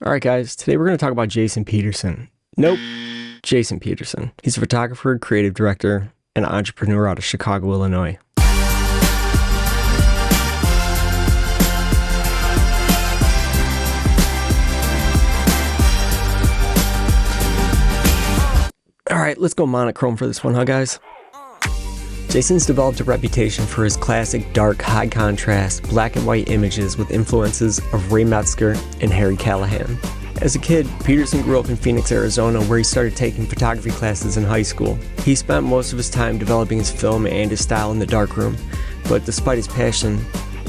Alright guys, today we're going to talk about Jason Peterson. Nope, Jason Peterson. He's a photographer, creative director, and entrepreneur out of Chicago, Illinois. Alright, let's go monochrome for this one, huh guys? Jason's developed a reputation for his classic dark, high contrast, black and white images with influences of Ray Metzger and Harry Callahan. As a kid, Peterson grew up in Phoenix, Arizona, where he started taking photography classes in high school. He spent most of his time developing his film and his style in the darkroom, but despite his passion,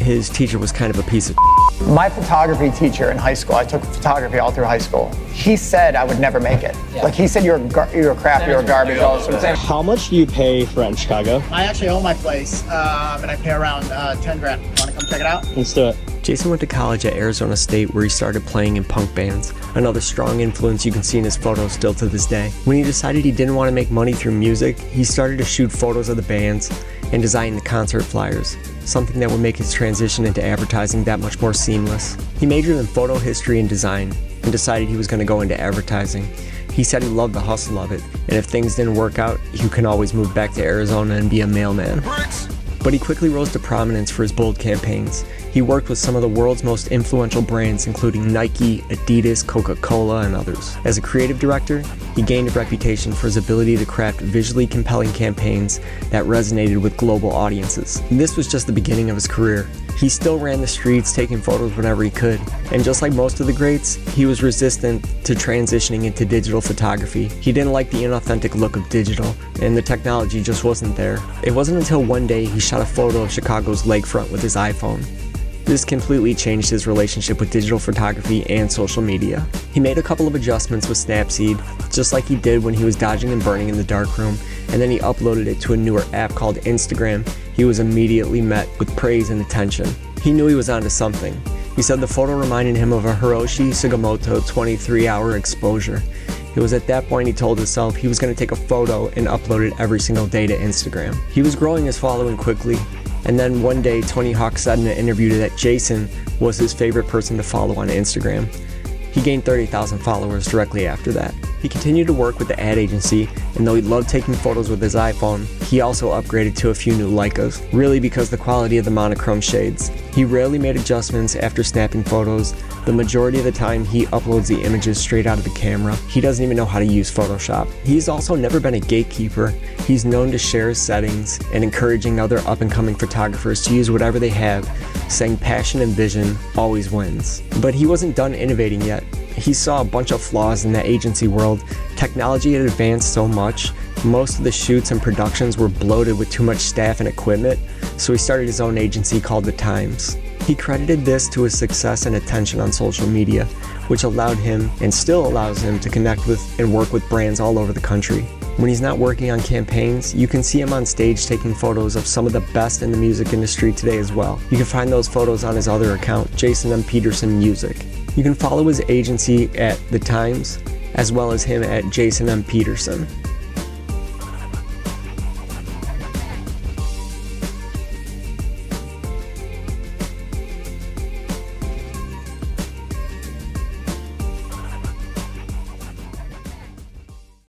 his teacher was kind of a piece of My photography teacher in high school, I took photography all through high school. He said I would never make it. Yeah. Like he said, you're a crap, you're a garbage, all sorts of things. How much do you pay for rent in Chicago? I actually own my place, and I pay around 10 grand. Want to come check it out? Let's do it. Jason went to college at Arizona State, where he started playing in punk bands. Another strong influence you can see in his photos still to this day. When he decided he didn't want to make money through music, he started to shoot photos of the bands and design the concert flyers, something that would make his transition into advertising that much more seamless. He majored in photo history and design and decided he was going to go into advertising. He said he loved the hustle of it, and if things didn't work out, he could always move back to Arizona and be a mailman. But he quickly rose to prominence for his bold campaigns. He worked with some of the world's most influential brands, including Nike, Adidas, Coca-Cola, and others. As a creative director, he gained a reputation for his ability to craft visually compelling campaigns that resonated with global audiences. And this was just the beginning of his career. He still ran the streets taking photos whenever he could. And just like most of the greats, he was resistant to transitioning into digital photography. He didn't like the inauthentic look of digital, and the technology just wasn't there. It wasn't until one day he shot a photo of Chicago's lakefront with his iPhone. This completely changed his relationship with digital photography and social media. He made a couple of adjustments with Snapseed, just like he did when he was dodging and burning in the darkroom, and then he uploaded it to a newer app called Instagram. He was immediately met with praise and attention. He knew he was onto something. He said the photo reminded him of a Hiroshi Sugimoto 23-hour exposure. It was at that point he told himself he was going to take a photo and upload it every single day to Instagram. He was growing his following quickly, and then one day Tony Hawk said in an interview that Jason was his favorite person to follow on Instagram. He gained 30,000 followers directly after that. He continued to work with the ad agency, and though he loved taking photos with his iPhone, he also upgraded to a few new Leicas, really because the quality of the monochrome shades. He rarely made adjustments after snapping photos. The majority of the time, he uploads the images straight out of the camera. He doesn't even know how to use Photoshop. He's also never been a gatekeeper. He's known to share his settings and encouraging other up-and-coming photographers to use whatever they have, saying passion and vision always wins. But he wasn't done innovating yet. He saw a bunch of flaws in the agency world. Technology had advanced so much, most of the shoots and productions were bloated with too much staff and equipment, so he started his own agency called The Times. He credited this to his success and attention on social media, which allowed him, and still allows him, to connect with and work with brands all over the country. When he's not working on campaigns, you can see him on stage taking photos of some of the best in the music industry today as well. You can find those photos on his other account, Jason M. Peterson Music. You can follow his agency at The Times, as well as him at Jason M. Peterson.